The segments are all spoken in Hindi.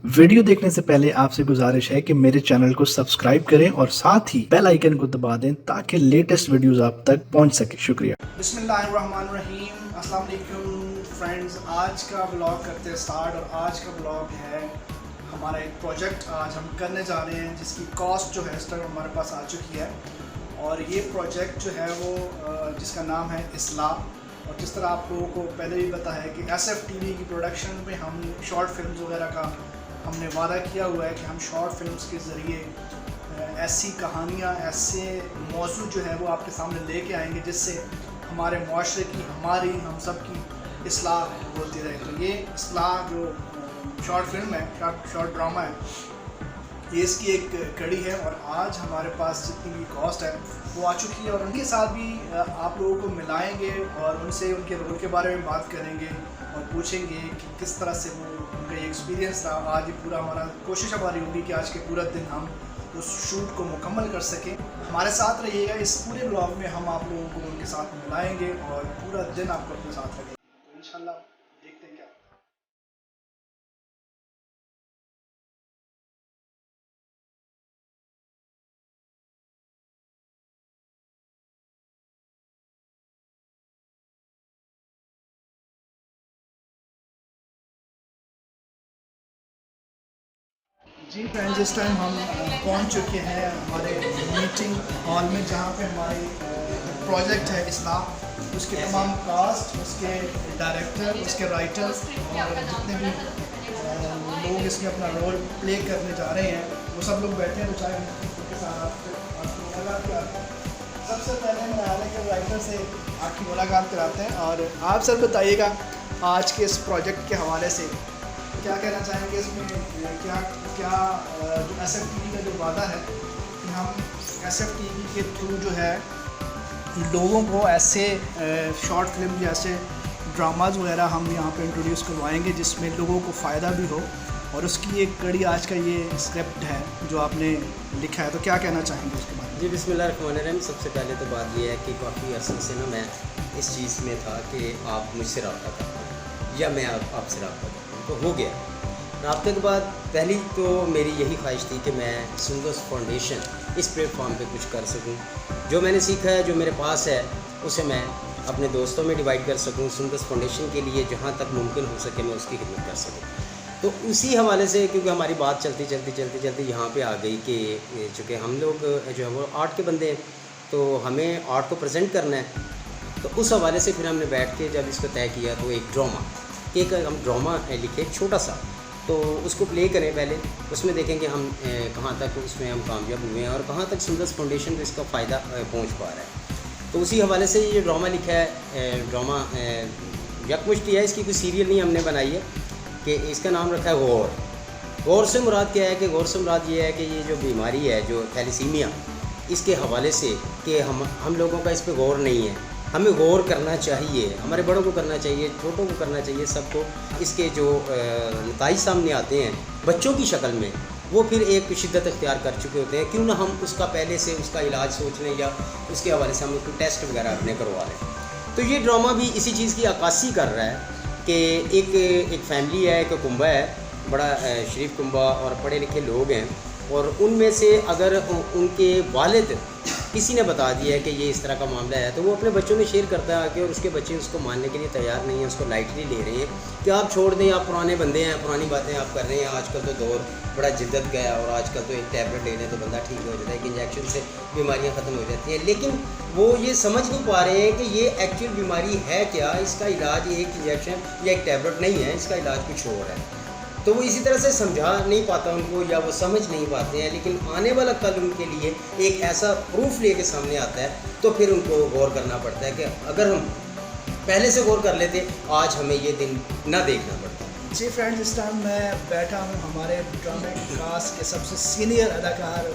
वीडियो देखने से पहले आपसे गुजारिश है कि मेरे चैनल को सब्सक्राइब करें और साथ ही बेल आइकन को दबा दें ताकि लेटेस्ट वीडियोस आप तक पहुंच सके। शुक्रिया। बिस्मिल्लाहिर्रहमानिर्रहीम, अस्सलाम वालेकुम फ्रेंड्स। आज का ब्लॉग करते हैं स्टार्ट। और आज का ब्लॉग है हमारा एक प्रोजेक्ट आज हम करने जा रहे हैं जिसकी कॉस्ट जो है इस टाइम हमारे पास आ चुकी है। और ये प्रोजेक्ट जो है वो जिसका नाम है इस्लाह। और जिस तरह आप लोगों को पहले भी पता है कि SFTV की प्रोडक्शन में हम शॉर्ट फिल्म्स वगैरह का हमने वादा किया हुआ है कि हम शॉर्ट फिल्म्स के ज़रिए ऐसी कहानियाँ, ऐसे मौजू जो है वो आपके सामने लेके आएंगे जिससे हमारे मुआशरे की, हमारी, हम सब की इस्लाह होती रहे। तो ये इस्लाह जो शॉर्ट फिल्म है, शॉर्ट ड्रामा है, ये इसकी एक कड़ी है। और आज हमारे पास जितनी भी कॉस्ट है वो आ चुकी है और उनके साथ भी आप लोगों को मिलाएंगे और उनसे उनके रोल के बारे में बात करेंगे और पूछेंगे कि किस तरह से वो उनका ये एक्सपीरियंस था। आज ये पूरा हमारा कोशिश हमारी होगी कि आज के पूरा दिन हम उस शूट को मुकम्मल कर सकें। हमारे साथ रहिएगा, इस पूरे ब्लॉग में हम आप लोगों को उनके साथ मिलाएंगे और पूरा दिन आपको अपने साथ रखेंगे। तो इंशाल्लाह देखते हैं क्या। जी फ्रेंड्स, इस टाइम हम पहुंच चुके हैं हमारे मीटिंग हॉल में जहां पे हमारी प्रोजेक्ट है इस्लाह, उसके तमाम कास्ट, उसके डायरेक्टर, उसके राइटर्स और जितने भी लोग इसमें अपना रोल प्ले करने जा रहे हैं वो सब लोग बैठे हैं। तो चाहे उनके साथ आपकी मुलाकात कराते हैं। सबसे पहले मनाने के राइटर से आपकी मुलाकात कराते हैं। और आप सर बताइएगा आज के इस प्रोजेक्ट के हवाले से क्या कहना चाहेंगे। इसमें क्या क्या जो SFTV का जो वादा है कि हम SFTV के थ्रू जो है लोगों को ऐसे शॉर्ट फिल्म जैसे ड्रामाज वगैरह हम यहाँ पे इंट्रोड्यूस करवाएंगे जिसमें लोगों को फ़ायदा भी हो। और उसकी एक कड़ी आज का ये स्क्रिप्ट है जो आपने लिखा है। तो क्या कहना चाहेंगे उसके बारे में। जी बिस्मिल्लाहिर्रहमानिर्रहीम। सबसे पहले तो बात ये है कि काफ़ी अर्से से ना मैं इस चीज़ में था कि आप मुझसे रब्ता करते या मैं आपसे रब्ता करता हूँ, तो हो गया रब्ते के बाद। पहली तो मेरी यही ख्वाहिश थी कि मैं सुंदस फाउंडेशन इस प्लेटफॉर्म पे कुछ कर सकूं। जो मैंने सीखा है, जो मेरे पास है, उसे मैं अपने दोस्तों में डिवाइड कर सकूं। सुंदस फाउंडेशन के लिए जहाँ तक मुमकिन हो सके मैं उसकी खिदमत कर सकूं। तो उसी हवाले से क्योंकि हमारी बात चलती यहाँ पे आ गई कि चूँकि हम लोग जो है वो आर्ट के बंदे हैं, तो हमें आर्ट को प्रेजेंट करना है। तो उस हवाले से फिर हमने बैठ के जब इसको तय किया तो एक हम ड्रामा लिखे छोटा सा, तो उसको प्ले करें पहले, उसमें देखें कि हम कहाँ तक उसमें हम कामयाब हुए हैं और कहाँ तक सुंदर फाउंडेशन को इसका फ़ायदा पहुँच पा रहा है। तो उसी हवाले से ये ड्रामा लिखा है। ड्रामा यकमुश्ती है, इसकी कोई सीरियल नहीं हमने बनाई है। कि इसका नाम रखा है गौर। गौर से मुराद क्या है कि गौर से मुराद ये है कि ये जो बीमारी है जो थैलेसीमिया, इसके हवाले से कि हम लोगों का इस पर गौर नहीं है। हमें गौर करना चाहिए, हमारे बड़ों को करना चाहिए, छोटों को करना चाहिए, सबको। इसके जो नताइज सामने आते हैं बच्चों की शक्ल में, वो फिर एक शिद्दत इख्तियार कर चुके होते हैं। क्यों ना हम उसका पहले से उसका इलाज सोच लें या उसके हवाले से हम कोई टेस्ट वगैरह अपने करवा लें। तो ये ड्रामा भी इसी चीज़ की अक्कासी कर रहा है कि एक फैमिली है, एक कुंबा है, बड़ा शरीफ कुंबा और पढ़े लिखे लोग हैं। और उनमें से अगर उनके वालिद किसी ने बता दिया है कि ये इस तरह का मामला है, तो वो अपने बच्चों में शेयर करता है आके, और उसके बच्चे उसको मानने के लिए तैयार नहीं है, उसको लाइटली ले रहे हैं कि आप छोड़ दें, आप पुराने बंदे हैं, पुरानी बातें आप कर रहे हैं। आजकल तो दौर बड़ा जिद्दत गया और आजकल तो एक टैबलेट ले लें तो बंदा ठीक हो जाता है, एक इंजेक्शन से बीमारियाँ ख़त्म हो जाती हैं। लेकिन वो ये समझ नहीं पा रहे हैं कि ये एक्चुअल बीमारी है क्या, इसका इलाज ये एक इंजेक्शन या एक टैबलेट नहीं है, इसका इलाज कुछ और है। तो वो इसी तरह से समझा नहीं पाता उनको, या वो समझ नहीं पाते हैं। लेकिन आने वाला कल उनके लिए एक ऐसा प्रूफ लेके सामने आता है तो फिर उनको गौर करना पड़ता है कि अगर हम पहले से गौर कर लेते आज हमें ये दिन ना देखना पड़ता। जी फ्रेंड्स, इस टाइम मैं बैठा हूँ हमारे ड्रामे कास्ट के सबसे सीनियर अदाकार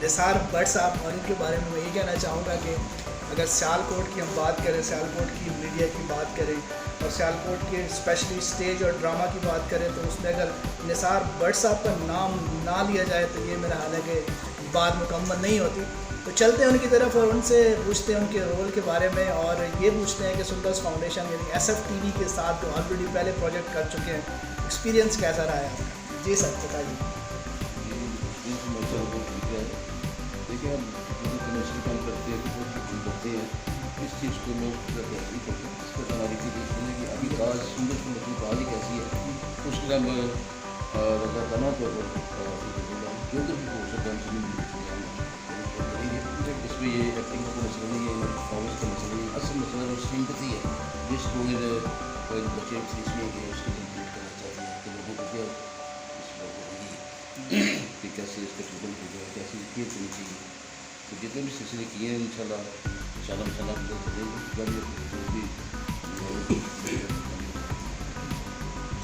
निसार भट्ट साहब, और इनके बारे में मैं ये कहना चाहूँगा कि अगर सियालकोट की हम बात करें, सियालकोट की मीडिया की बात करें और सियालकोट के स्पेशली स्टेज और ड्रामा की बात करें, तो उसमें अगर निसार भट्ट साहब का नाम ना लिया जाए तो ये मेरा हाल है कि बात मुकम्मल नहीं होती। तो चलते हैं उनकी तरफ और उनसे पूछते हैं उनके रोल के बारे में और ये पूछते हैं कि सुंदर्स फाउंडेशन यानी SFTV के साथ तो ऑलरेडी पहले प्रोजेक्ट कर चुके हैं एक्सपीरियंस कैसा रहा है? जी सर बताइए। देखिए हम कमर्शियल काम करते हैं तो करते हैं इस चीज़ को लोग तैयारी करते हैं इस पर हमारी चीज़ देखते हैं कि अभी काज सुंदर सुंदर की काज ही कैसी है उसके हम रजाकाना तौर पर जो भी हो सकता है इसमें ये एक्टिंग का मसला नहीं है परफॉर्मेंस का मसला नहीं है असल मसला और सिंपथी है जिस कोई बच्चे इसमें कि उसको कंप्लीट करना चाहते हैं कि लोगों को क्या कि कैसे इसका ट्रीटमेंट हो जाए कैसे केयर करनी चाहिए तो जितने भी सिलसिले किए हैं इंशाल्लाह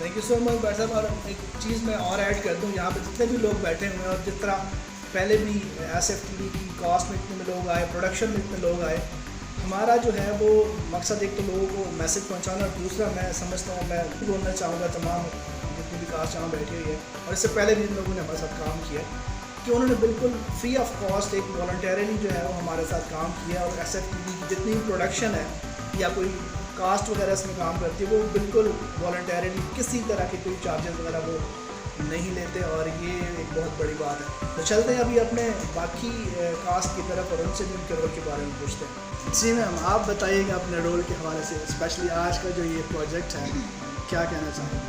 थैंक यू सो मच भाई साहब। और एक चीज़ मैं और ऐड कर दूं, यहाँ पे जितने भी लोग बैठे हुए हैं और जिस तरह पहले भी SF TV की कास्ट में इतने लोग आए, प्रोडक्शन में इतने लोग आए, हमारा जो है वो मकसद एक तो लोगों को मैसेज पहुँचाना और दूसरा मैं समझता हूँ मैं बोलना चाहूँगा तमाम जितनी भी कास्ट यहाँ बैठी हुई है और इससे पहले भी इन लोगों ने हमारे साथ काम किया है कि उन्होंने बिल्कुल फ्री ऑफ कॉस्ट एक वॉलंटियरली जो है वो हमारे साथ काम किया और SF TV की जितनी भी प्रोडक्शन है या कोई कास्ट वगैरह इसमें काम करती है वो बिल्कुल वॉलंटियरली किसी तरह के कोई चार्जेस वगैरह वो नहीं लेते और ये एक बहुत बड़ी बात है। तो चलते हैं अभी अपने बाकी कास्ट की तरफ और उनसे भी उनके रोल के बारे में पूछते हैं। जी मैम आप बताइएगा अपने रोल के हवाले से, स्पेशली आज का जो ये प्रोजेक्ट है क्या कहना चाहेंगे?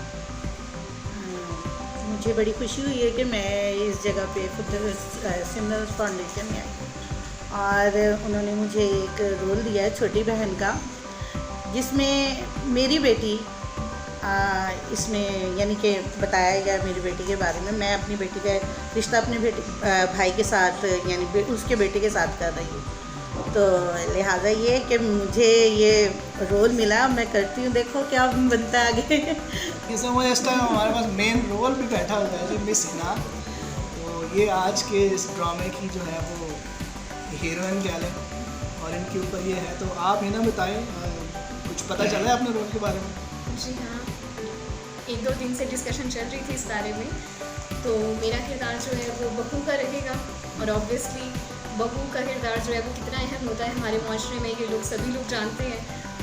मुझे बड़ी खुशी हुई है कि मैं इस जगह पे सिमरन फाउंडेशन में आई और उन्होंने मुझे एक रोल दिया है छोटी बहन का जिसमें मेरी बेटी इसमें यानी कि बताया गया मेरी बेटी के बारे में। मैं अपनी बेटी का रिश्ता अपने भाई के साथ यानी उसके बेटे के साथ कर रही हूँ, तो लिहाजा ये कि मुझे ये रोल मिला, मैं करती हूँ, देखो क्या बनता है आगे। इसमें मुझे इस टाइम हमारे पास मेन रोल भी बैठा हुआ है जो मिस हिना, तो ये आज के इस ड्रामे की जो है वो हीरोइन कह लें और इनके ऊपर ये है। तो आप हिना बताएं कुछ पता चला है अपने रोल के बारे में? जी हाँ, 1-2 दिन से डिस्कशन चल रही थी इस बारे में। तो मेरा किरदार जो है वो बहू का रहेगा और ऑब्वियसली बहू का किरदार जो है वो कितना अहम होता है हमारे माशरे में, ये लोग सभी लोग जानते हैं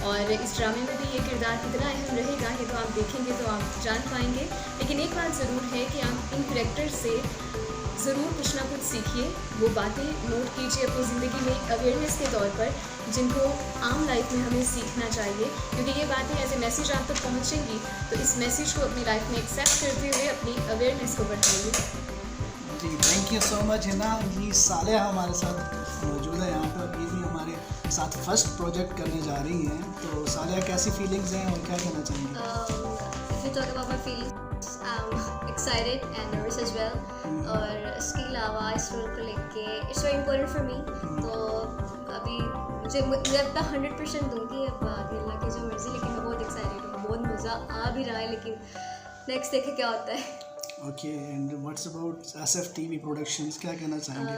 और इस ड्रामे में भी ये किरदार कितना अहम रहेगा ये तो आप देखेंगे तो आप जान पाएंगे। लेकिन एक बात ज़रूर है कि आप इन करैक्टर से ज़रूर कुछ ना कुछ सीखिए, वो बातें नोट कीजिए अपनी ज़िंदगी में अवेयरनेस के तौर पर जिनको आम लाइफ में हमें सीखना चाहिए, क्योंकि ये बातें एज ए मैसेज आप तक पहुँचेंगी तो इस मैसेज को अपनी लाइफ में एक्सेप्ट करते हुए अपनी अवेयरनेस को बढ़ाइए। जी thank you so much Hina. जी सालिया हमारे साथ मौजूद है यहाँ पर, ये भी हमारे साथ फर्स्ट प्रोजेक्ट करने जा रही हैं। तो सालिया कैसी फीलिंग्स हैं और क्या कहना चाहेंगे? If we talk about my feelings, I'm excited and nervous as well. और इसके अलावा इस रोल को लेके it's very important for me. तो अभी मुझे अपना 100% दूँगी, अब आगे अल्लाह की जो मर्ज़ी, लेकिन मैं बहुत एक्साइटेड हूँ, बहुत मज़ा आ भी रहा है, लेकिन नेक्स्ट देखें क्या होता है। Okay and what's about SF TV productions, क्या कहना चाहेंगे?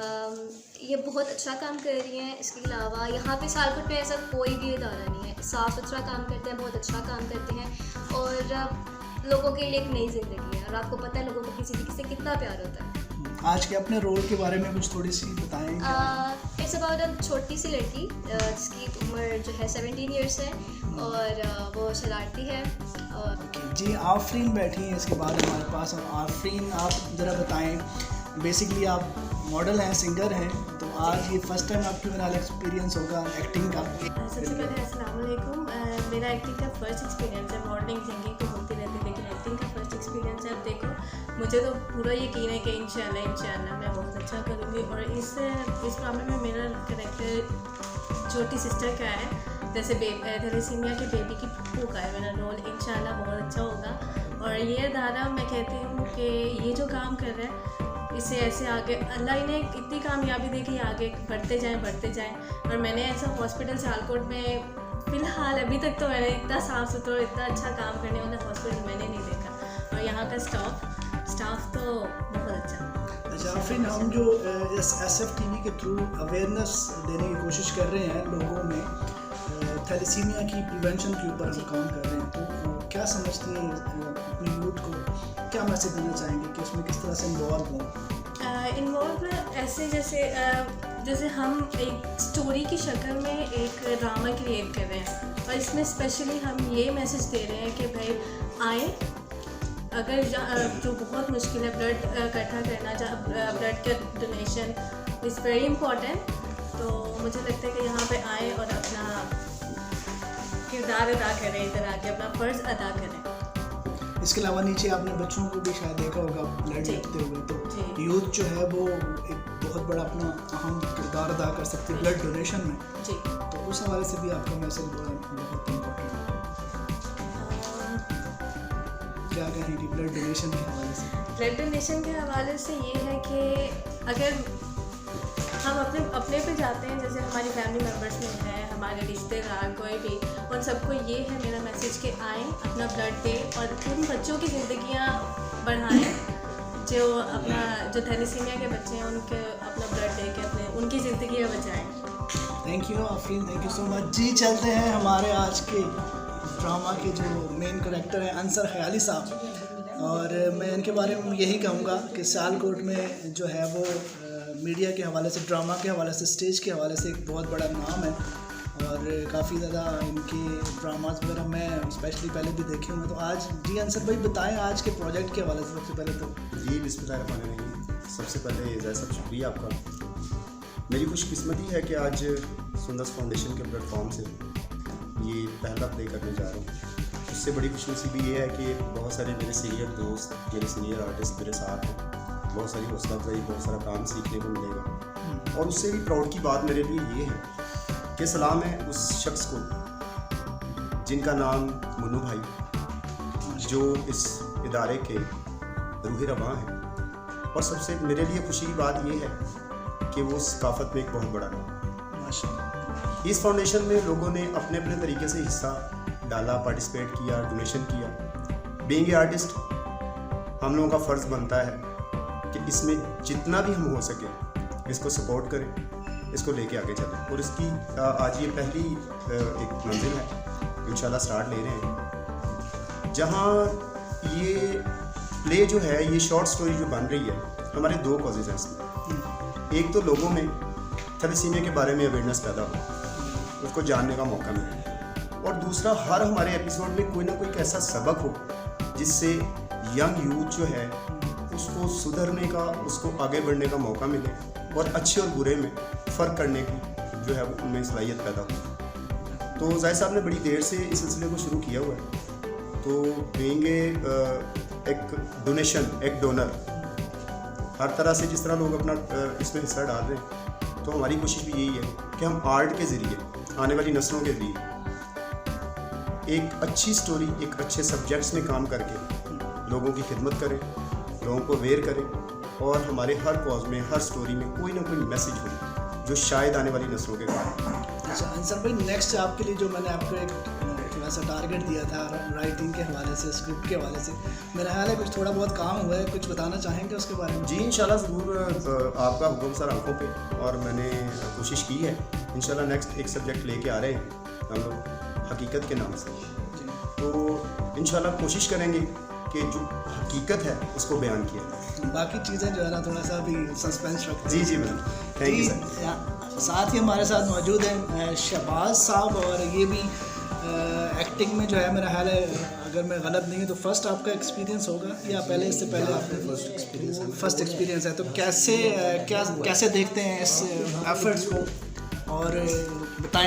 ये बहुत अच्छा काम कर रही हैं। इसके अलावा यहाँ पे सियालकोट में ऐसा कोई भी इदारा नहीं है, साफ़ सुथरा काम करते हैं, बहुत अच्छा काम करते हैं और लोगों के लिए एक नई ज़िंदगी है और आपको पता है लोगों को किसी से कितना प्यार होता है। आज के अपने रोल के बारे में कुछ थोड़ी सी बताएंगे? इट्स अबाउट अ छोटी सी लड़की जिसकी उम्र जो है 17 ईयर्स है और वो शरारती है। और जी आफरीन बैठी हैं इसके बाद हमारे पास। और आफरीन आप ज़रा बताएं, बेसिकली आप मॉडल हैं, सिंगर हैं, तो आज ये फर्स्ट टाइम आपके मेरा एक्सपीरियंस होगा एक्टिंग का? सबसे पहले अस्सलाम वालेकुम। मेरा एक्टिंग का फर्स्ट एक्सपीरियंस है, मॉडलिंग सिंगिंग तो होती रहती है लेकिन एक्टिंग का फर्स्ट एक्सपीरियंस है। अब देखो मुझे तो पूरा यकीन है कि इंशाल्लाह मैं बहुत अच्छा करूँगी। और इस ड्रामे में मेरा करैक्टर छोटी सिस्टर का है, जैसे थैलेसीमिया के बेबी की फूफू का है मेरा रोल, इंशाल्लाह बहुत अच्छा होगा। और ये अदारा मैं कहती हूँ कि ये जो काम कर रहा है इसे ऐसे आगे अल्लाह इन्हें इतनी कामयाबी दे कि आगे बढ़ते जाएं। और मैंने ऐसा हॉस्पिटल सियालकोट में फ़िलहाल अभी तक तो मैंने इतना साफ़ सुथरा इतना अच्छा काम करने वाला हॉस्पिटल मैंने नहीं देखा। और यहाँ का स्टाफ तो बहुत अच्छा। अच्छा आफरीन, हम जो इस SF TV के थ्रू अवेयरनेस देने की कोशिश कर रहे हैं लोगों में, थैलेसीमिया की प्रिवेंशन के ऊपर हम काम कर रहे हैं, तो क्या समझती हैं अपनी यूथ को क्या मैसेज देना चाहेंगे कि उसमें किस तरह से इन्वॉल्व हों? ऐसे जैसे हम एक स्टोरी की शक्ल में एक ड्रामा क्रिएट कर रहे हैं और इसमें स्पेशली हम ये मैसेज दे रहे हैं कि भाई आए अगर जो बहुत मुश्किल है ब्लड इकट्ठा करना, ब्लड का डोनेशन इज़ वेरी इंपॉर्टेंट। तो मुझे लगता है कि यहाँ पे आए और अपना किरदार अदा करें, इधर आके अपना फ़र्ज़ अदा करें। इसके अलावा नीचे आपने बच्चों को भी शायद देखा होगा ब्लड जी। लेते हुए, तो जी। यूथ जो है वो एक बहुत बड़ा अपना अहम किरदार अदा कर सकती है ब्लड डोनेशन में। जी। तो उस हवाले से भी आपका मैसेज बहुत इम्पोर्टेंट है। क्या कहेंगे ब्लड डोनेशन के हवाले से? ब्लड डोनेशन के हवाले से ये है कि अगर हम अपने पे जाते हैं, जैसे हमारी फैमिली मेम्बर्स में है, हमारे रिश्तेदार कोई भी, उन सबको ये है मेरा मैसेज कि आएँ, अपना ब्लड दें और उन बच्चों की ज़िंदगियाँ बढ़ाएं जो थैलेसीमिया के बच्चे हैं, उनके अपना ब्लड दे के उनकी ज़िंदगियाँ बचाएं। Thank you Afreen, thank you so much जी। चलते हैं हमारे आज के ड्रामा के जो मेन करेक्टर हैं अंसर ख्याली साहब, और मैं इनके बारे में यही कहूँगा कि सियालकोट में जो है वो मीडिया के हवाले से, ड्रामा के हवाले से, स्टेज के हवाले से एक बहुत बड़ा नाम है, और काफ़ी ज़्यादा इनके ड्रामाज वगैरह मैं स्पेशली पहले भी देखे हुए हैं। तो आज जी अंसर भाई बताएं आज के प्रोजेक्ट के हवाले से सबसे पहले तो। जी बिस्मिल्लाहिर्रहमानिर्रहीम। सबसे पहले जय सब शुक्रिया आपका। मेरी खुशकिस्मती है कि आज सुंदस फाउंडेशन के प्लेटफॉर्म से ये पहला प्ले करने जा रहा हूँ। उससे बड़ी खुशनसीबी ये है कि बहुत सारे मेरे सीनियर दोस्त, मेरे सीनियर आर्टिस्ट मेरे साथ हैं। बहुत सारी हौसला अफजाई, बहुत सारा काम सीखने को मिलेगा। और उससे भी प्राउड की बात मेरे लिए ये है कि सलाम है उस शख्स को जिनका नाम मुन्नू भाई, जो इस इदारे के रूह रवां हैं। और सबसे मेरे लिए खुशी की बात ये है कि वो सकाफत में एक बहुत बड़ा नाम। माशाल्लाह। इस फाउंडेशन में लोगों ने अपने अपने तरीके से हिस्सा डाला, पार्टिसिपेट किया, डोनेशन किया। बीइंग ए आर्टिस्ट हम लोगों का फ़र्ज़ बनता है कि इसमें जितना भी हम हो सके इसको सपोर्ट करें, इसको लेके आगे चलें। और इसकी आज ये पहली एक मंजिल है, इंशाल्लाह स्टार्ट ले रहे हैं, जहाँ ये प्ले जो है, ये शॉर्ट स्टोरी जो बन रही है, हमारे दो कॉजेज़ हैं इसमें। एक तो लोगों में थैलेसीमिया के बारे में अवेयरनेस पैदा हो, उसको जानने का मौका मिले, और दूसरा हर हमारे एपिसोड में कोई ना कोई ऐसा सबक हो जिससे यंग यूथ जो है उसको सुधरने का, उसको आगे बढ़ने का मौका मिले, और अच्छे और बुरे में फ़र्क करने की जो है वो उनमें सलाहियत पैदा हो। तो जाहिर साहब ने बड़ी देर से इस सिलसिले को शुरू किया हुआ है। तो बीइंग एक डोनेशन, एक डोनर, हर तरह से जिस तरह लोग अपना इसमें हिस्सा डाल रहे हैं, तो हमारी कोशिश भी यही है कि हम आर्ट के ज़रिए आने वाली नस्लों के लिए एक अच्छी स्टोरी, एक अच्छे सब्जेक्ट्स में काम करके लोगों की खिदमत करें, लोगों को अवेयर करें, और हमारे हर कॉज में, हर स्टोरी में कोई ना कोई मैसेज हो जो शायद आने वाली नस्लों के काम। अच्छा अंसर भाई, नेक्स्ट आपके लिए जो मैंने आपको एक थोड़ा सा टारगेट दिया था राइटिंग के हवाले से, स्क्रिप्ट के हवाले से, मेरा ख्याल है कुछ थोड़ा बहुत काम हुआ है, कुछ बताना चाहेंगे उसके बारे में? जी इंशाल्लाह ज़रूर, आपका हुक्म सर आंखों पे, और मैंने कोशिश की है। इंशाल्लाह नेक्स्ट एक सब्जेक्ट लेके आ रहे हैं हम लोग, हकीकत के नाम से। तो इंशाल्लाह कोशिश करेंगे कि जो हकीकत है उसको बयान किया जाए। बाकी चीज़ें जो है ना थोड़ा सा भी सस्पेंस रखते जी जी मैम, थैंक यू सर। साथ ही हमारे साथ मौजूद हैं शहबाज साहब, और ये भी एक्टिंग में जो है मेरा ख्याल है, अगर मैं गलत नहीं हूँ तो फर्स्ट आपका एक्सपीरियंस होगा, या पहले इससे पहले आपने फर्स्ट एक्सपीरियंस है, तो कैसे देखते हैं इस एफर्ट्स को, और बताएं।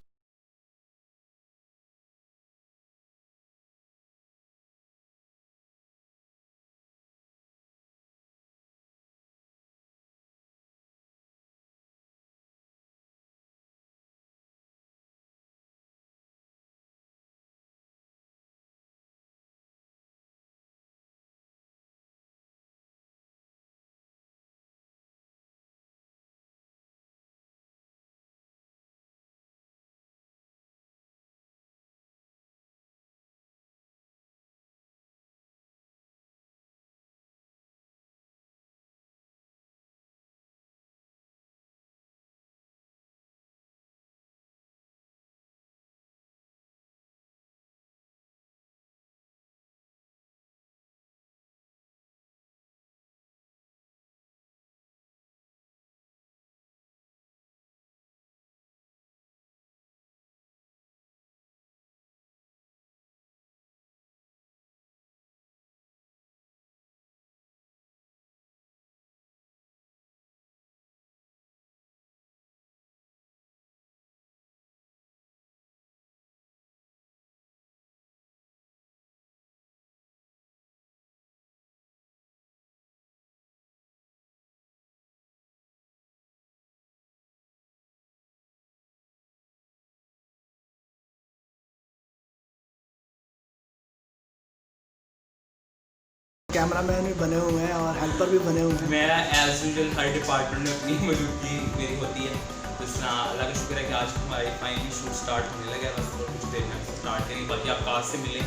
कैमरामैन भी बने हुए हैं और हेल्पर भी बने हुए हैं। मैं एज यूजल हर डिपार्टमेंट में अपनी मौजूदगी मेरी होती है। जिस तरह अल्लाह का शुक्र है कि आज हमारी फाइनली शूट स्टार्ट होने लगा है, बस तो कुछ देर में स्टार्ट करेंगे। बाकी आप कास्ट से मिलें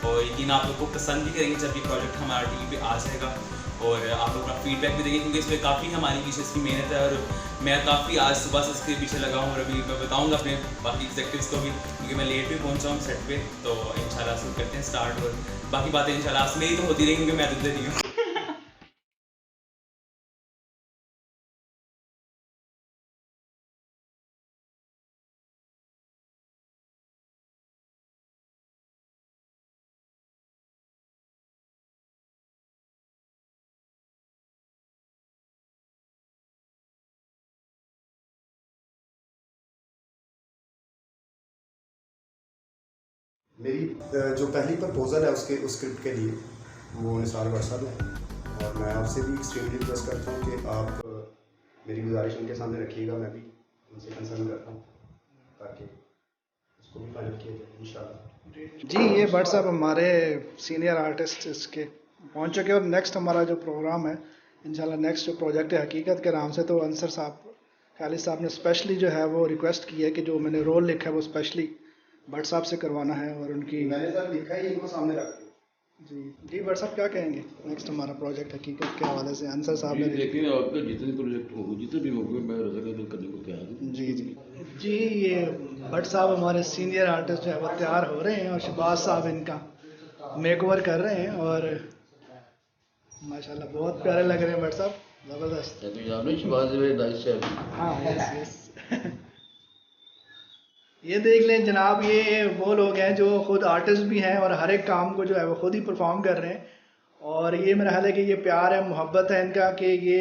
और यकीन आप लोग को पसंद भी करेंगे जब ये प्रोजेक्ट हमारा टीवी पे आ जाएगा, और आप लोग अपना फीडबैक भी देंगे, क्योंकि इसमें काफ़ी हमारी पीछे इसकी मेहनत है और मैं काफ़ी आज सुबह से इसके पीछे लगा हूँ। और अभी मैं बताऊँगा अपने बाकी एग्जेक्टिव्स को भी, क्योंकि मैं लेट भी पहुँचा हूँ सेट पे। तो इंशाल्लाह शुरू करते हैं स्टार्ट, और बाकी बातें इंशाल्लाह मेरी तो होती रहेंगी, क्योंकि मैं तो दे रही हूँ। मेरी जो पहली प्रपोज़ल है उसके उस स्क्रिप्ट के लिए वो निसार भट्ट साहब हैं, और मैं आपसे भी एक्सट्रीमली रिक्वेस्ट करता हूँ कि आप मेरी गुजारिश उनके सामने रखिएगा। मैं भी उनसे कंसर्न करता हूँ ताकि उसको भी फाइनल किया जाए इंशाल्लाह। जी, ये भट्ट साहब हमारे सीनियर आर्टिस्ट इसके पहुंच चुके हैं, और नेक्स्ट हमारा जो प्रोग्राम है इंशाल्लाह, नेक्स्ट जो प्रोजेक्ट है हकीकत के नाम से, तो अंसर साहब खालिद साहब ने स्पेशली जो है वो रिक्वेस्ट की है कि जो मैंने रोल लिखा है वो स्पेशली भट्ट साहब से करवाना है। और उनकी मैंने सर लिखा ही इनको सामने रख दिया। जी भट्ट साहब क्या कहेंगे नेक्स्ट हमारा प्रोजेक्ट हकीकत के हवाले से? अंसर साहब ने लेकिन आपका जितने प्रोजेक्ट हो, जितने भी मौके मैं रजामंद करने को तैयार हूँ। जी ये भट्ट साहब हमारे सीनियर आर्टिस्ट जो है वो तैयार हो रहे हैं, और शहबाज साहब इनका मेकओवर कर रहे हैं, और माशाल्लाह बहुत प्यारे लग रहे हैं भट्ट साहब, ज़बरदस्त। तो यार नहीं शहबाज भाई नाइस है। हाँ यस ये देख लें जनाब, ये वो लोग हैं जो खुद आर्टिस्ट भी हैं और हर एक काम को जो है वो खुद ही परफॉर्म कर रहे हैं। और ये मेरा ख्याल है कि ये प्यार है, मोहब्बत है इनका, कि ये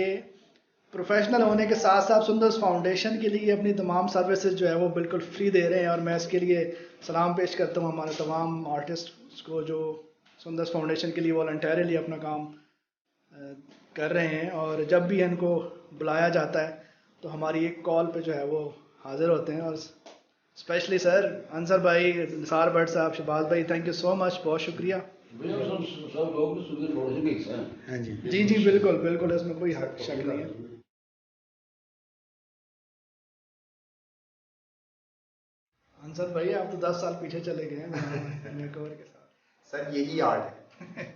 प्रोफेशनल होने के साथ साथ सुंदर्स फाउंडेशन के लिए अपनी तमाम सर्विसेज जो है वो बिल्कुल फ्री दे रहे हैं। और मैं इसके लिए सलाम पेश करता हूँ हमारे तमाम आर्टिस्ट को जो सुंदर्स फाउंडेशन के लिए वॉलंटियरली अपना काम कर रहे हैं, और जब भी इनको बुलाया जाता है तो हमारी एक कॉल पे जो है वो हाजिर होते हैं। और स्पेशली सर अंसर भाई, निसार भट्ट साहब, शहबाज भाई, थैंक यू सो मच, बहुत शुक्रिया। सब लोग सुंदर फाउंडेशन के हिस्सा हैं। हाँ जी जी बिल्कुल बिल्कुल, इसमें कोई शक नहीं है। अंसर भाई आप तो 10 साल पीछे चले गए हैं मेकओवर के साथ। सर यही आर्ट है।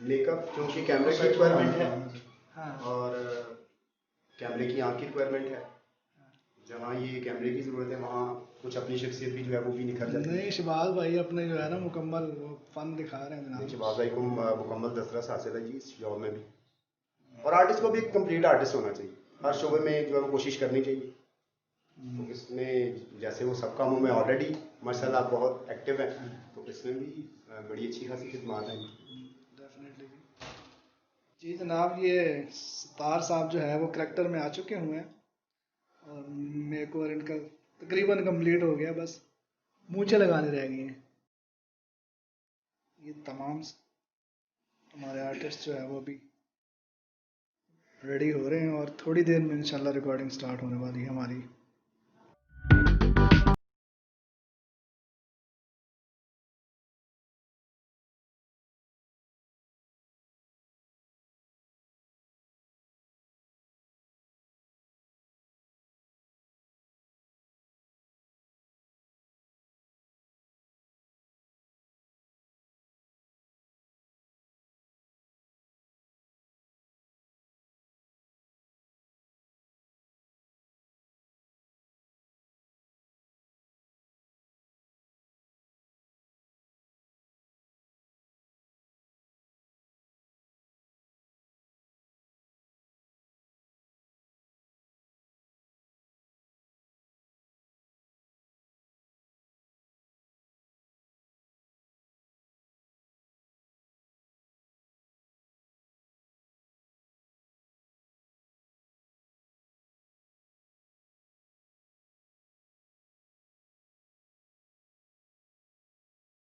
मेकअप क्योंकि कैमरे की रिक्वायरमेंट है, हाँ और कैमरे की आँख की रिक्वायरमेंट है। जहाँ ये कैमरे की ज़रूरत है वहाँ कुछ अपनी शख्सियत भी जो है वो भी निखर जाती है। नहीं, शहबाज भाई अपने जो है ना मुकम्मल वो फन दिखा रहे हैं जनाब। शहबाज भाई को मुकम्मल दस्तरस हासिल है जी इस जॉब में भी, और आर्टिस्ट को भी एक कंप्लीट आर्टिस्ट होना चाहिए, हर शोबे में जो है वो कोशिश करनी चाहिए। तो इसमें जैसे वो सब कामों में ऑलरेडी माशाल्लाह बहुत एक्टिव है, तो इसमें भी बड़ी अच्छी खासी खिदमत है। डेफिनेटली जी जनाब, ये सत्तार साहब जो है वो करैक्टर में आ चुके हुए हैं, और मेकओवर इनका तकरीबन कंप्लीट हो गया, बस मूंछें लगाने रह गई हैं। ये तमाम हमारे आर्टिस्ट जो है वो भी रेडी हो रहे हैं, और थोड़ी देर में इंशाल्लाह रिकॉर्डिंग स्टार्ट होने वाली है हमारी।